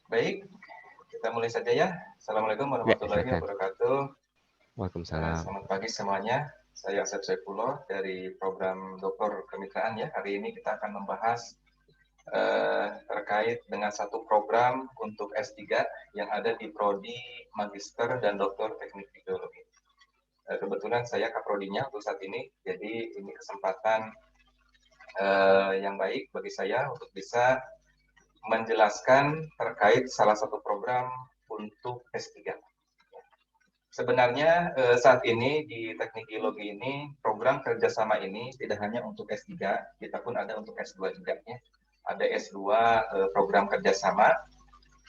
Baik, kita mulai saja ya. Assalamualaikum Ya, warahmatullahi silakan. wabarakatuh. Waalaikumsalam. Selamat pagi semuanya. Saya Asep Saifullah dari program Dokter Kemitraan ya. Hari ini kita akan membahas terkait dengan satu program untuk S3 yang ada di Prodi Magister dan Doktor Teknik Biologi. Kebetulan saya kaprodinya untuk saat ini, jadi ini kesempatan yang baik bagi saya untuk bisa menjelaskan terkait salah satu program untuk S3. Sebenarnya saat ini di Teknik Geologi ini program kerjasama ini tidak hanya untuk S3, kita pun ada untuk S2 juga ya. Ada S2 program kerjasama,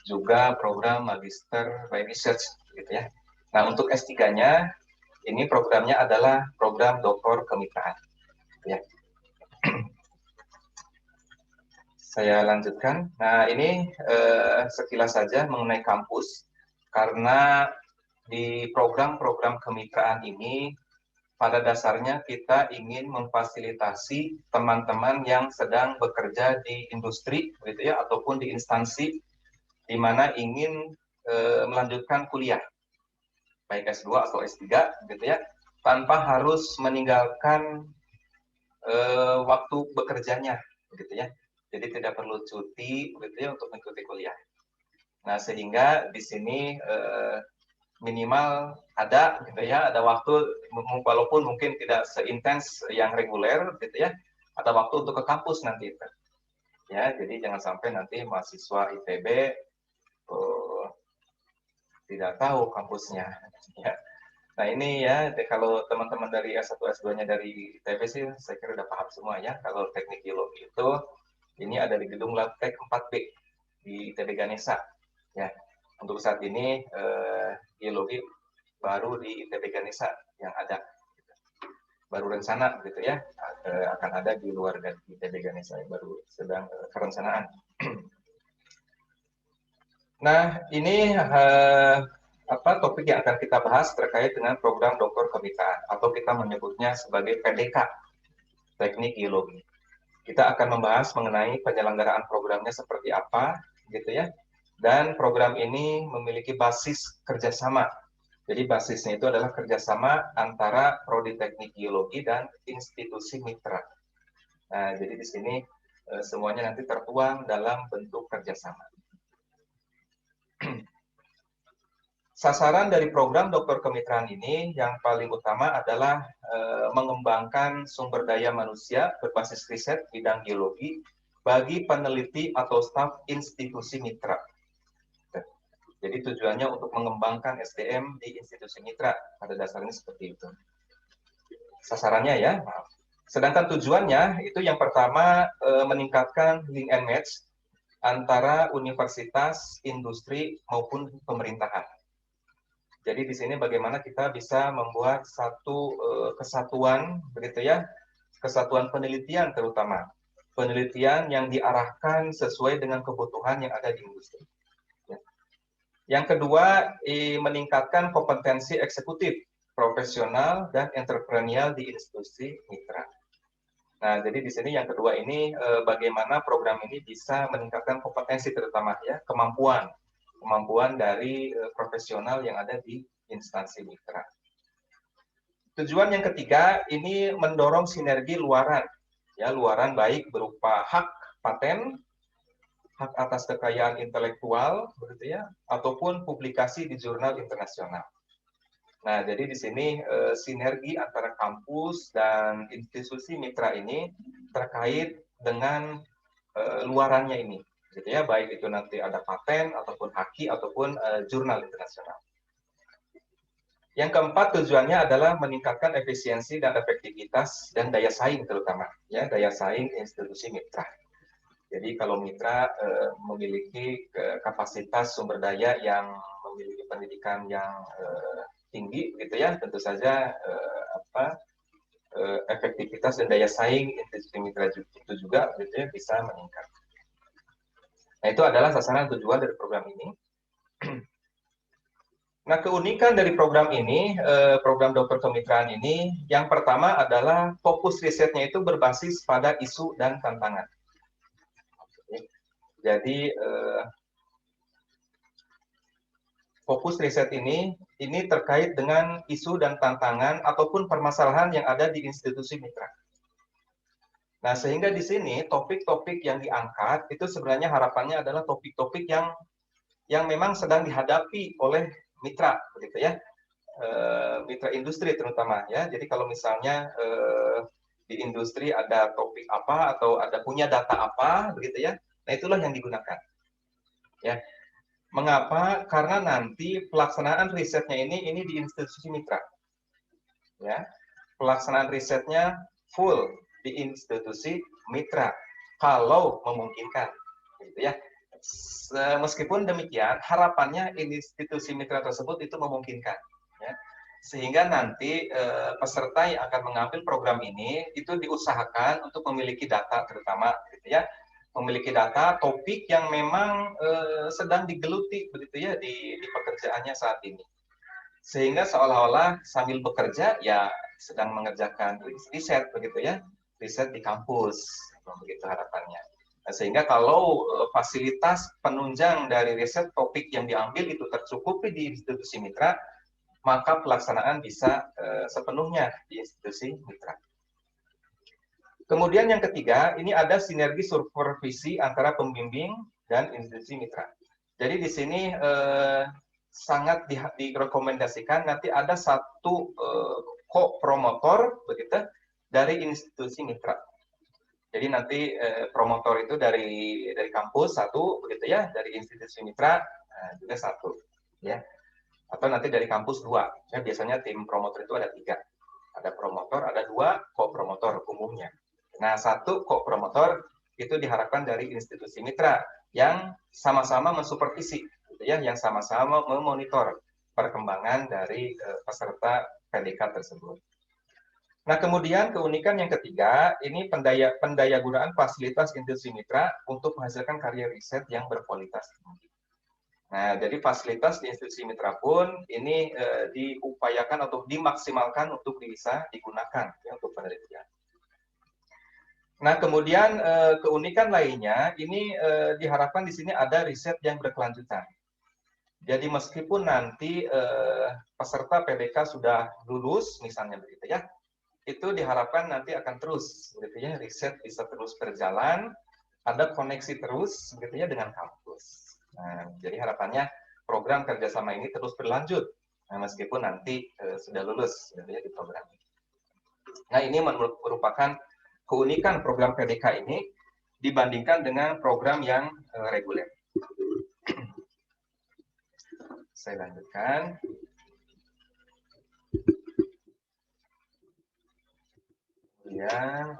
juga program Magister by Research gitu ya. Nah untuk S3-nya ini programnya adalah program Doktor Kemitraan. Ya. Saya lanjutkan. Nah ini sekilas saja mengenai kampus, karena di program-program kemitraan ini pada dasarnya kita ingin memfasilitasi teman-teman yang sedang bekerja di industri gitu ya, ataupun di instansi di mana ingin melanjutkan kuliah baik S2 atau S3 gitu ya, tanpa harus meninggalkan waktu bekerjanya gitu ya. Jadi tidak perlu cuti gitu ya untuk mengikuti kuliah. Nah, sehingga di sini minimal ada gitu ya, ada waktu walaupun mungkin tidak seintens yang reguler gitu ya, ada waktu untuk ke kampus nanti itu. Ya, jadi jangan sampai nanti mahasiswa ITB tidak tahu kampusnya. Ya. Nah ini ya, kalau teman-teman dari S1 S2-nya dari ITB sih saya kira udah paham semua ya. Kalau teknik geologi itu ini ada di gedung Labtek 4B di ITB Ganesha. Ya, untuk saat ini geologi baru di ITB Ganesha yang ada, baru rencana gitu ya, akan ada di luar dari ITB Ganesha yang baru sedang perencanaan. Nah ini topik yang akan kita bahas terkait dengan program Doktor Kemitraan atau kita menyebutnya sebagai PDK Teknik Geologi. Kita akan membahas mengenai penyelenggaraan programnya seperti apa gitu ya. Dan program ini memiliki basis kerjasama. Jadi basisnya itu adalah kerjasama antara Prodi Teknik Geologi dan institusi mitra. Nah, jadi di sini semuanya nanti tertuang dalam bentuk kerjasama. Sasaran dari program Dokter Kemitraan ini yang paling utama adalah mengembangkan sumber daya manusia berbasis riset bidang geologi bagi peneliti atau staf institusi mitra. Jadi tujuannya untuk mengembangkan SDM di institusi mitra, pada dasarnya seperti itu. Sasarannya ya, maaf. Sedangkan tujuannya itu yang pertama meningkatkan link and match antara universitas, industri maupun pemerintahan. Jadi di sini bagaimana kita bisa membuat satu kesatuan begitu ya, kesatuan penelitian terutama. Penelitian yang diarahkan sesuai dengan kebutuhan yang ada di industri. Ya. Yang kedua, meningkatkan kompetensi eksekutif, profesional dan entrepreneurial di institusi mitra. Nah, jadi di sini yang kedua ini bagaimana program ini bisa meningkatkan kompetensi terutama ya, kemampuan dari profesional yang ada di instansi mitra. Tujuan yang ketiga ini mendorong sinergi luaran, ya luaran baik berupa hak paten, hak atas kekayaan intelektual, begitu ya, ataupun publikasi di jurnal internasional. Nah, jadi di sini sinergi antara kampus dan institusi mitra ini terkait dengan luarannya ini, gitu ya, baik itu nanti ada paten ataupun haki ataupun jurnal internasional. Yang keempat tujuannya adalah meningkatkan efisiensi dan efektivitas dan daya saing terutama, ya daya saing institusi mitra. Jadi kalau mitra memiliki kapasitas sumber daya yang memiliki pendidikan yang tinggi, gitu ya, tentu saja efektivitas dan daya saing institusi mitra itu juga gitu ya, bisa meningkat. Nah, itu adalah sasaran tujuan dari program ini. Nah, keunikan dari program ini, program dokter kemitraan ini, yang pertama adalah fokus risetnya itu berbasis pada isu dan tantangan. Jadi, fokus riset ini terkait dengan isu dan tantangan ataupun permasalahan yang ada di institusi mitra. Nah, sehingga di sini topik-topik yang diangkat itu sebenarnya harapannya adalah topik-topik yang memang sedang dihadapi oleh mitra, begitu ya, mitra industri terutama ya. Jadi kalau misalnya di industri ada topik apa atau ada punya data apa, begitu ya, nah itulah yang digunakan. Ya, mengapa? Karena nanti pelaksanaan risetnya ini di institusi mitra, ya, pelaksanaan risetnya full di institusi mitra kalau memungkinkan, gitu ya. Meskipun demikian, harapannya institusi mitra tersebut itu memungkinkan, ya. Sehingga nanti peserta yang akan mengambil program ini itu diusahakan untuk memiliki data terutama, gitu ya, memiliki data topik yang memang sedang digeluti, begitu ya, di pekerjaannya saat ini. Sehingga seolah-olah sambil bekerja ya sedang mengerjakan riset, begitu ya, riset di kampus, begitu harapannya. Nah, sehingga kalau fasilitas penunjang dari riset topik yang diambil itu tercukupi di institusi mitra, maka pelaksanaan bisa sepenuhnya di institusi mitra. Kemudian yang ketiga, ini ada sinergi supervisi antara pembimbing dan institusi mitra. Jadi di sini sangat direkomendasikan nanti ada satu co-promotor begitu dari institusi mitra. Jadi nanti promotor itu dari kampus satu begitu ya, dari institusi mitra juga satu ya. Atau nanti dari kampus dua. Ya, biasanya tim promotor itu ada 3. Ada promotor, ada 2 co-promotor umumnya. Nah, satu co-promotor itu diharapkan dari institusi mitra yang sama-sama mensupervisi, gitu ya, yang sama-sama memonitor perkembangan dari peserta PDK tersebut. Nah, kemudian keunikan yang ketiga, ini pendayagunaan fasilitas institusi mitra untuk menghasilkan karya riset yang berkualitas tinggi. Nah, jadi fasilitas di institusi mitra pun ini diupayakan atau dimaksimalkan untuk bisa digunakan ya, untuk penelitian. Nah, kemudian keunikan lainnya ini diharapkan di sini ada riset yang berkelanjutan. Jadi meskipun nanti peserta PDK sudah lulus, misalnya begitu ya, itu diharapkan nanti akan terus, begitu ya, riset bisa terus berjalan, ada koneksi terus, begitu ya, dengan kampus. Nah, jadi harapannya program kerjasama ini terus berlanjut, nah, meskipun nanti sudah lulus, gitu ya, di program ini. Nah, ini merupakan keunikan program PDK ini dibandingkan dengan program yang reguler. Saya lanjutkan. Kemudian,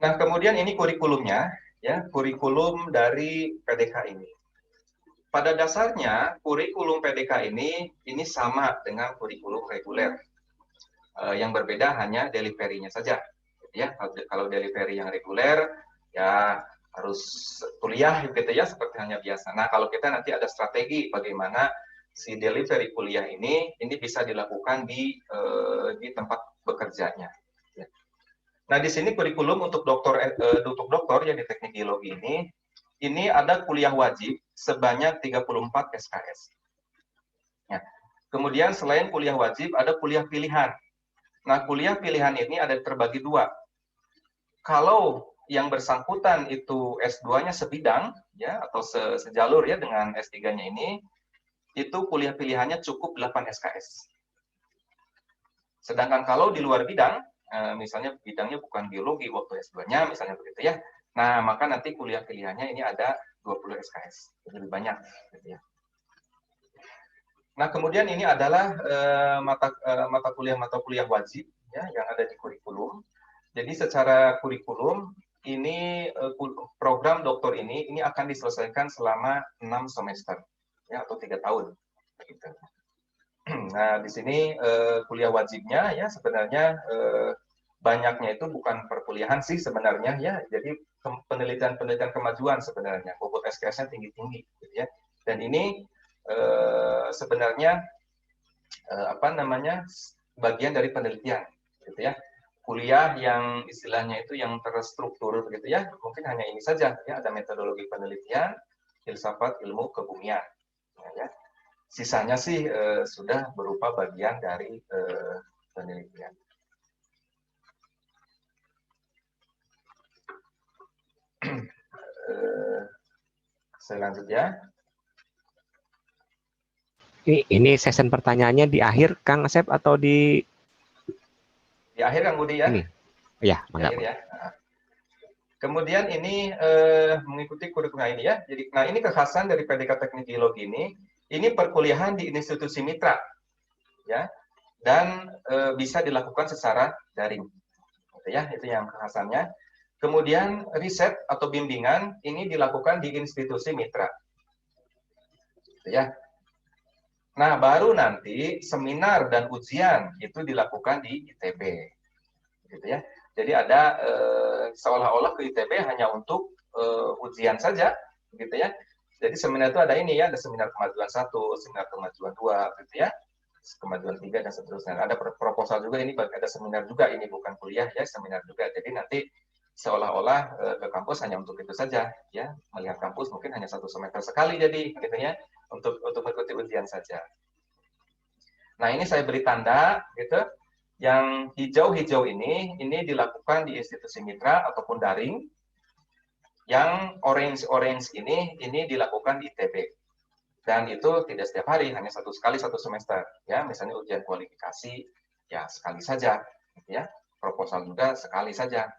nah, kemudian ini kurikulumnya, ya, kurikulum dari PDK ini. Pada dasarnya, kurikulum PDK ini sama dengan kurikulum reguler. Yang berbeda hanya delivery-nya saja. Ya, kalau delivery yang reguler, ya harus kuliah gitu ya, seperti hanya biasa. Nah, kalau kita nanti ada strategi bagaimana si delivery kuliah ini bisa dilakukan di tempat bekerjanya. Ya. Nah, di sini kurikulum untuk dokter yang di teknik geologi ini ada kuliah wajib sebanyak 34 SKS. Ya. Kemudian selain kuliah wajib, ada kuliah pilihan. Nah, kuliah pilihan ini ada terbagi 2. Kalau yang bersangkutan itu S2-nya sebidang, ya, atau sejalur ya dengan S3-nya ini, itu kuliah pilihannya cukup 8 SKS. Sedangkan kalau di luar bidang, misalnya bidangnya bukan geologi waktu S2-nya, misalnya begitu ya, nah maka nanti kuliah pilihannya ini ada 20 SKS, lebih banyak gitu ya. Nah, kemudian ini adalah mata kuliah wajib ya yang ada di kurikulum. Jadi secara kurikulum ini program doktor ini akan diselesaikan selama 6 semester ya atau 3 tahun. Gitu. Nah, di sini kuliah wajibnya ya sebenarnya banyaknya itu bukan perkuliahan sih sebenarnya ya. Jadi penelitian kemajuan sebenarnya, bobot SKS-nya tinggi-tinggi gitu ya. Dan ini sebenarnya bagian dari penelitian, gitu ya. Kuliah yang istilahnya itu yang terstruktur, begitu ya. Mungkin hanya ini saja, ya. Ada metodologi penelitian, filsafat ilmu kebumian, ya. Sisanya sih sudah berupa bagian dari penelitian. Saya lanjut ya. Ini session pertanyaannya di akhir, Kang Asep, atau di akhir, Kang Budi ya? Ini. Ya, di akhir ya. Kemudian ini mengikuti kurikulum ini ya. Jadi, nah ini kekhasan dari PDK Teknik Geologi ini perkuliahan di institusi mitra, ya, dan bisa dilakukan secara daring, gitu ya. Itu yang kekhasannya. Kemudian riset atau bimbingan ini dilakukan di institusi mitra, gitu ya. Nah, baru nanti seminar dan ujian itu dilakukan di ITB, gitu ya. Jadi ada seolah-olah ke ITB hanya untuk ujian saja, gitu ya. Jadi seminar itu ada ini ya, ada seminar kemajuan 1, seminar kemajuan 2, gitu ya, kemajuan 3 dan seterusnya. Ada proposal juga ini, ada seminar juga ini, bukan kuliah ya, seminar juga. Jadi nanti seolah-olah ke kampus hanya untuk itu saja, ya, melihat kampus mungkin hanya 1 semester sekali, jadi gitu ya, untuk mengikuti ujian saja. Nah ini saya beri tanda, gitu. Yang hijau-hijau ini dilakukan di institusi mitra ataupun daring. Yang orange ini dilakukan di ITB. Dan itu tidak setiap hari, hanya sekali 1 semester. Ya, misalnya ujian kualifikasi, ya sekali saja. Ya, proposal juga sekali saja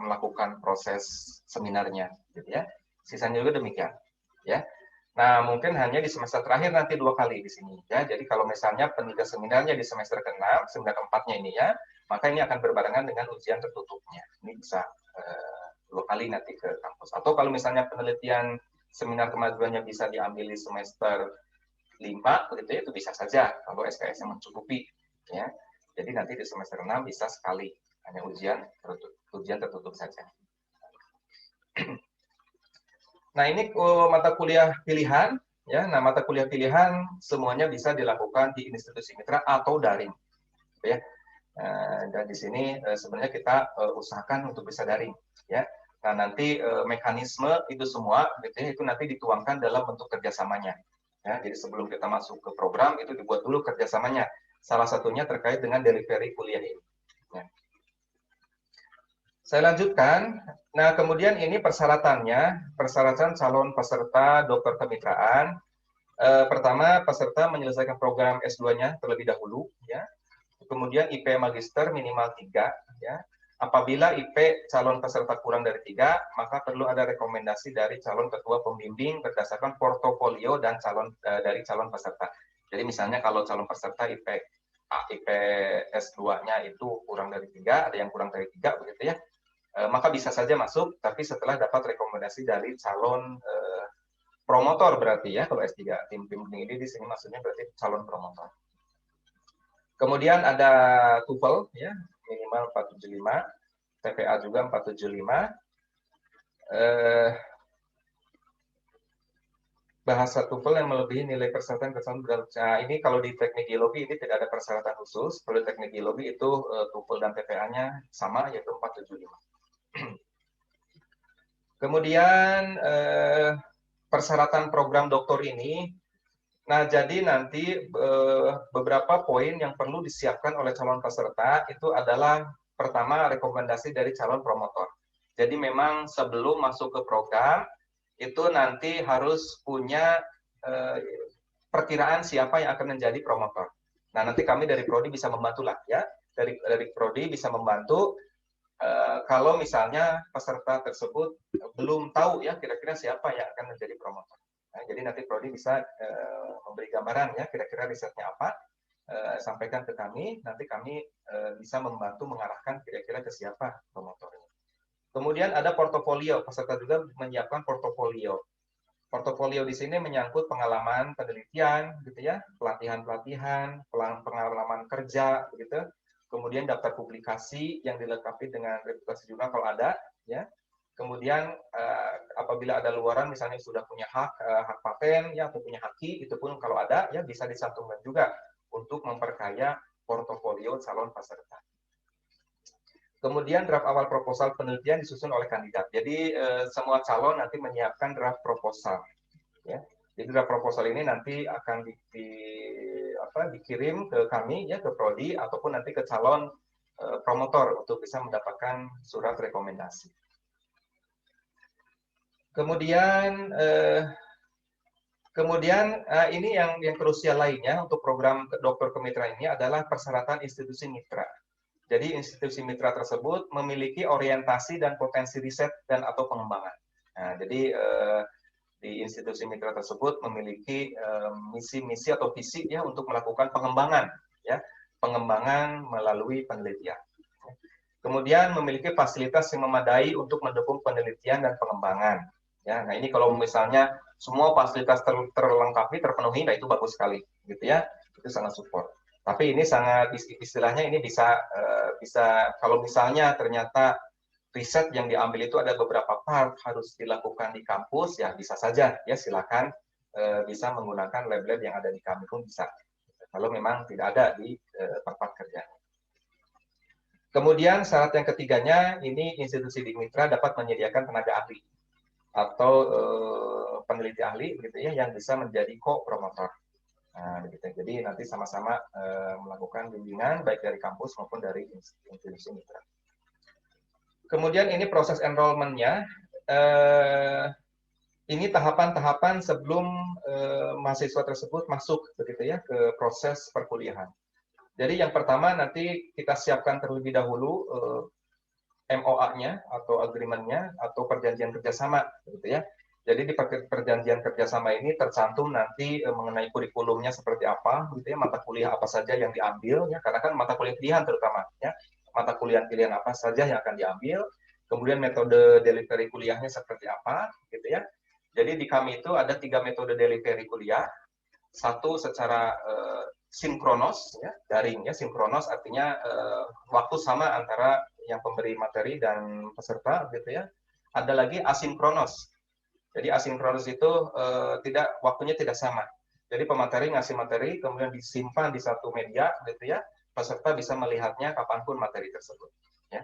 melakukan proses seminarnya. Gitu ya. Sisanya juga demikian. Ya. Nah, mungkin hanya di semester terakhir nanti 2 kali di sini. Ya. Jadi kalau misalnya penelitian seminarnya di semester ke-6, semester ke-4-nya ini ya, maka ini akan berbarengan dengan ujian tertutupnya. Ini bisa 2 kali nanti ke kampus. Atau kalau misalnya penelitian seminar kemajuannya bisa diambil di semester 5, begitu ya, itu bisa saja kalau SKS yang mencukupi. Ya. Jadi nanti di semester 6 bisa sekali, hanya ujian tertutup saja. Nah, ini mata kuliah pilihan, ya. Nah, mata kuliah pilihan semuanya bisa dilakukan di institusi mitra atau daring, ya. Dan di sini sebenarnya kita usahakan untuk bisa daring, ya. Nah, nanti mekanisme itu semua, gitu ya, itu nanti dituangkan dalam bentuk kerjasamanya. Ya, jadi sebelum kita masuk ke program itu dibuat dulu kerjasamanya. Salah satunya terkait dengan delivery kuliah ini. Ya. Saya lanjutkan. Nah, kemudian ini persyaratannya, persyaratan calon peserta dokter kemitraan. Pertama, peserta menyelesaikan program S2-nya terlebih dahulu, ya. Kemudian IP magister minimal 3, ya. Apabila IP calon peserta kurang dari 3, maka perlu ada rekomendasi dari calon ketua pembimbing berdasarkan portofolio dan dari calon peserta. Jadi misalnya kalau calon peserta IP S2-nya itu kurang dari 3, ada yang kurang dari 3, begitu ya. Maka bisa saja masuk, tapi setelah dapat rekomendasi dari calon promotor berarti ya, kalau S3. Tim pembimbing ini di sini maksudnya berarti calon promotor. Kemudian ada TOEFL, ya, minimal 475, TPA juga 475. Bahasa TOEFL yang melebihi nilai persyaratan berat. Nah, ini kalau di teknik geologi ini tidak ada persyaratan khusus. Kalau di teknik geologi itu TOEFL dan TPA-nya sama, yaitu 475. Kemudian persyaratan program doktor ini, nah jadi nanti beberapa poin yang perlu disiapkan oleh calon peserta itu adalah pertama rekomendasi dari calon promotor. Jadi memang sebelum masuk ke program itu nanti harus punya perkiraan siapa yang akan menjadi promotor. Nah nanti kami dari Prodi bisa membantu lah ya, dari Prodi bisa membantu. Kalau misalnya peserta tersebut belum tahu ya kira-kira siapa yang akan menjadi promotor. Nah, jadi nanti Prodi bisa memberi gambaran ya kira-kira risetnya apa, sampaikan ke kami, nanti kami bisa membantu mengarahkan kira-kira ke siapa promotornya. Kemudian ada portofolio, peserta juga menyiapkan portofolio. Portofolio di sini menyangkut pengalaman penelitian, gitu ya, pelatihan-pelatihan, pengalaman kerja, begitu. Kemudian daftar publikasi yang dilengkapi dengan reputasi jurnal kalau ada, ya. Kemudian apabila ada luaran misalnya sudah punya hak paten ya atau punya haki, itu pun kalau ada ya bisa dicantumkan juga untuk memperkaya portofolio calon peserta. Kemudian draft awal proposal penelitian disusun oleh kandidat. Jadi semua calon nanti menyiapkan draft proposal. Ya. Jadi draft proposal ini nanti akan dikirim ke kami ya, ke prodi ataupun nanti ke calon promotor untuk bisa mendapatkan surat rekomendasi. Kemudian ini yang krusial lainnya untuk program dokter kemitraan ini adalah persyaratan institusi mitra. Jadi institusi mitra tersebut memiliki orientasi dan potensi riset dan atau pengembangan. Nah, jadi di institusi mitra tersebut memiliki misi-misi atau visi ya untuk melakukan pengembangan, ya, pengembangan melalui penelitian. Kemudian memiliki fasilitas yang memadai untuk mendukung penelitian dan pengembangan. Ya, nah ini kalau misalnya semua fasilitas terlengkapi, terpenuhi, nah itu bagus sekali, gitu ya, itu sangat support. Tapi ini sangat istilahnya ini bisa kalau misalnya ternyata riset yang diambil itu ada beberapa part harus dilakukan di kampus, ya bisa saja ya silakan bisa menggunakan lab-lab yang ada di kami pun bisa. Kalau memang tidak ada di tempat kerja. Kemudian syarat yang ketiganya ini institusi di mitra dapat menyediakan tenaga ahli atau peneliti ahli begitu ya yang bisa menjadi co-promotor. Nah, begitu. Jadi nanti sama-sama melakukan bimbingan baik dari kampus maupun dari institusi mitra. Kemudian ini proses enrollment-nya. Ini tahapan-tahapan sebelum mahasiswa tersebut masuk begitu ya ke proses perkuliahan. Jadi yang pertama nanti kita siapkan terlebih dahulu MOA-nya atau agreement-nya atau perjanjian kerjasama begitu ya. Jadi di perjanjian kerjasama ini tercantum nanti mengenai kurikulumnya seperti apa, gitu ya, mata kuliah apa saja yang diambil, ya, karena kan mata kuliah pilihan terutama, ya, mata kuliah pilihan apa saja yang akan diambil, kemudian metode delivery kuliahnya seperti apa, gitu ya. Jadi di kami itu ada 3 metode delivery kuliah, satu secara sinkronos, ya, daring, ya, sinkronos artinya waktu sama antara yang pemberi materi dan peserta, gitu ya. Ada lagi asinkronos. Jadi asinkronus itu waktunya tidak sama. Jadi pemateri ngasih materi, kemudian disimpan di satu media, gitu ya. Peserta bisa melihatnya kapanpun materi tersebut. Ya.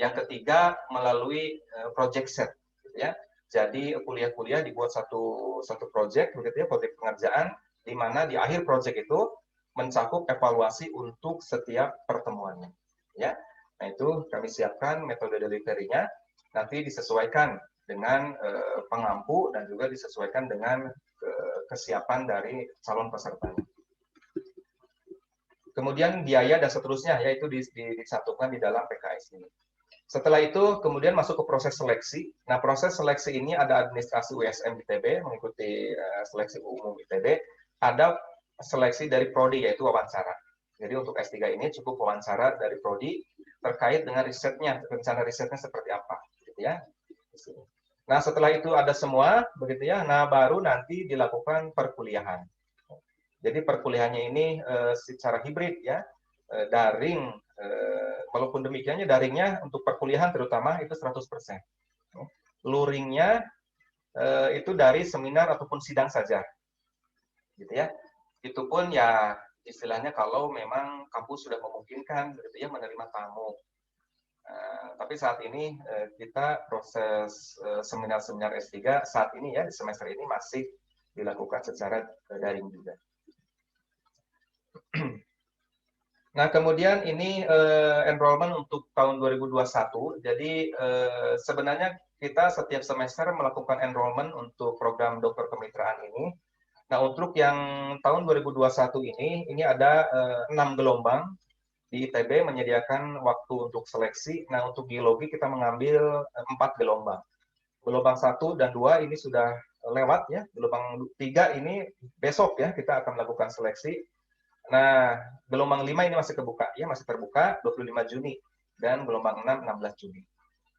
Yang ketiga melalui project set, gitu ya. Jadi kuliah-kuliah dibuat satu project, begitu ya, project pengerjaan, di mana di akhir project itu mencakup evaluasi untuk setiap pertemuannya. Ya. Nah itu kami siapkan metode delivery-nya, nanti disesuaikan dengan pengampu dan juga disesuaikan dengan kesiapan dari calon pesertanya. Kemudian biaya dan seterusnya yaitu disatukan di dalam PKS ini. Setelah itu kemudian masuk ke proses seleksi. Nah proses seleksi ini ada administrasi USM ITB mengikuti seleksi umum ITB, ada seleksi dari prodi yaitu wawancara. Jadi untuk S3 ini cukup wawancara dari prodi terkait dengan risetnya, rencana risetnya seperti apa, gitu ya. Nah, setelah itu ada semua, begitu ya. Nah, baru nanti dilakukan perkuliahan. Jadi perkuliahannya ini secara hibrid ya, daring. Walaupun demikiannya daringnya untuk perkuliahan terutama itu 100%. Luringnya itu dari seminar ataupun sidang saja, gitu ya. Itu pun ya istilahnya kalau memang kampus sudah memungkinkan, gitu ya, menerima tamu. Tapi saat ini kita proses seminar-seminar S3 saat ini ya di semester ini masih dilakukan secara daring juga. Nah kemudian ini enrollment untuk tahun 2021. Jadi sebenarnya kita setiap semester melakukan enrollment untuk program dokter kemitraan ini. Nah untuk yang tahun 2021 ini ada 6 gelombang. Di ITB menyediakan waktu untuk seleksi. Nah, untuk geologi kita mengambil 4 gelombang. Gelombang 1 dan 2 ini sudah lewat ya. Gelombang 3 ini besok ya kita akan melakukan seleksi. Nah, gelombang 5 ini masih terbuka ya, masih terbuka 25 Juni dan gelombang 6 16 Juni.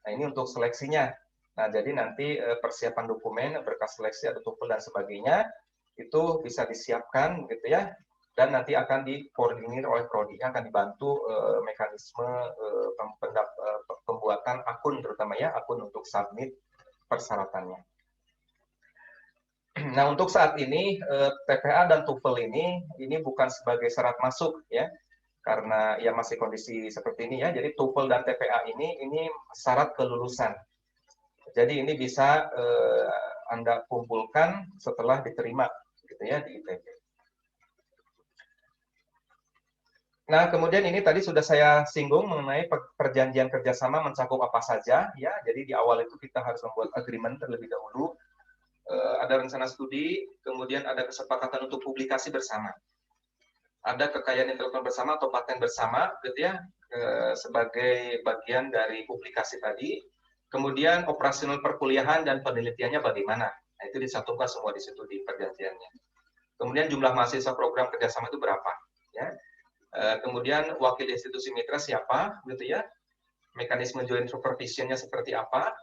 Nah, ini untuk seleksinya. Nah, jadi nanti persiapan dokumen, berkas seleksi ada TOEFL dan sebagainya itu bisa disiapkan gitu ya. Dan nanti akan dikoordinir oleh prodi, akan dibantu mekanisme pembuatan akun, terutama ya akun untuk submit persyaratannya. Nah, untuk saat ini TPA dan TOEFL ini bukan sebagai syarat masuk ya, karena ya masih kondisi seperti ini ya. Jadi TOEFL dan TPA ini syarat kelulusan. Jadi ini bisa Anda kumpulkan setelah diterima gitu ya di ITB. Nah, kemudian ini tadi sudah saya singgung mengenai perjanjian kerjasama mencakup apa saja ya. Jadi di awal itu kita harus membuat agreement terlebih dahulu. Ada rencana studi, kemudian ada kesepakatan untuk publikasi bersama. Ada kekayaan intelektual bersama atau paten bersama gitu ya, sebagai bagian dari publikasi tadi. Kemudian operasional perkuliahan dan penelitiannya bagaimana. Nah, itu disatukan semua di situ di perjanjiannya. Kemudian jumlah mahasiswa program kerjasama itu berapa ya. Kemudian wakil institusi mitra siapa gitu ya, mekanisme joint supervisionnya seperti apa,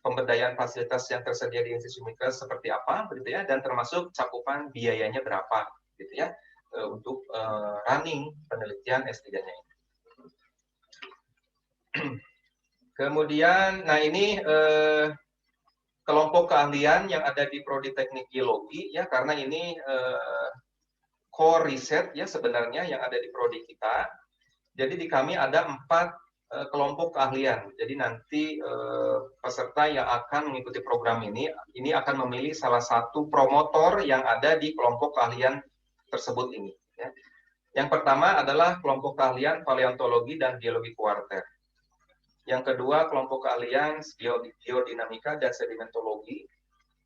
pemberdayaan fasilitas yang tersedia di institusi mitra seperti apa gitu ya, dan termasuk cakupan biayanya berapa gitu ya untuk running penelitian S3-nya ini. Kemudian nah ini kelompok keahlian yang ada di Prodi Teknik Geologi ya, karena ini core riset ya sebenarnya yang ada di prodi kita. Jadi di kami ada 4 kelompok keahlian. Jadi nanti peserta yang akan mengikuti program ini akan memilih salah satu promotor yang ada di kelompok keahlian tersebut ini. Ya. Yang pertama adalah kelompok keahlian paleontologi dan geologi kuarter. Yang kedua kelompok keahlian geodinamika dan sedimentologi.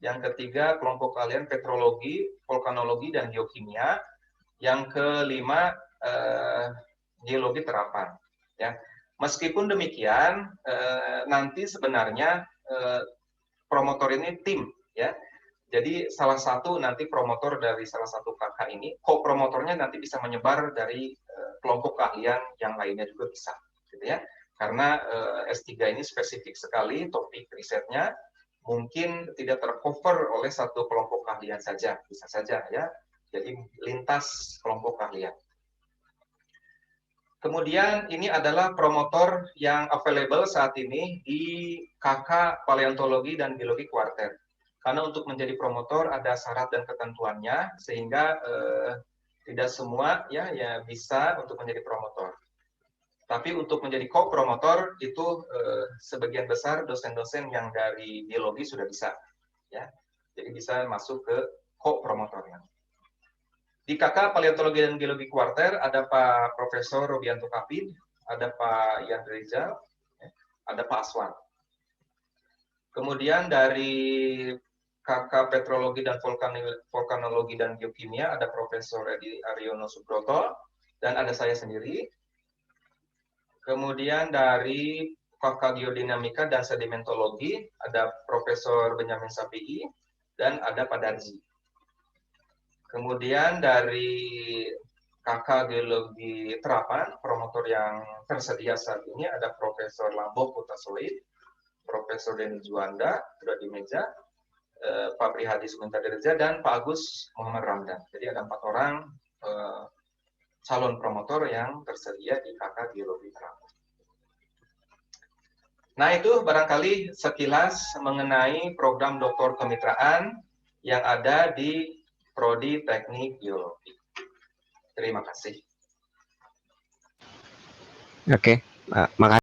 Yang ketiga kelompok keahlian petrologi, vulkanologi dan geokimia. Yang kelima geologi terapan. Ya, meskipun demikian nanti sebenarnya promotor ini tim, ya. Jadi salah satu nanti promotor dari salah satu kakak ini, co-promotornya nanti bisa menyebar dari kelompok keahlian yang lainnya juga bisa, gitu ya. Karena S3 ini spesifik sekali topik risetnya, mungkin tidak tercover oleh satu kelompok keahlian saja, bisa saja ya. Jadi lintas kelompok keahlian. Kemudian ini adalah promotor yang available saat ini di KK Paleontologi dan Geologi Kuarter. Karena untuk menjadi promotor ada syarat dan ketentuannya, sehingga tidak semua ya bisa untuk menjadi promotor. Tapi untuk menjadi co-promotor itu sebagian besar dosen-dosen yang dari biologi sudah bisa, ya. Jadi bisa masuk ke co-promotornya. Di KK Paleontologi dan Geologi Kuarter ada Pak Profesor Robianto Kapid, ada Pak Ian Rizal, ada Pak Aswan. Kemudian dari KK Petrologi dan Vulkanologi dan Geokimia ada Profesor Edi Aryono Subroto, dan ada saya sendiri. Kemudian dari KK Geodinamika dan Sedimentologi ada Profesor Benyamin Sapii dan ada Pak Darji. Kemudian dari KK Geologi Terapan, promotor yang tersedia saat ini ada Profesor Lambo Putasoid, Profesor Denny Juanda, sudah di meja, Pak Prihadi Sumintadirja, dan Pak Agus Muhammad Ramdan. Jadi ada 4 orang calon promotor yang tersedia di KK Geologi Terapan. Nah, itu barangkali sekilas mengenai program doktor kemitraan yang ada di Prodi Teknik Geologi. Terima kasih. Oke, makasih.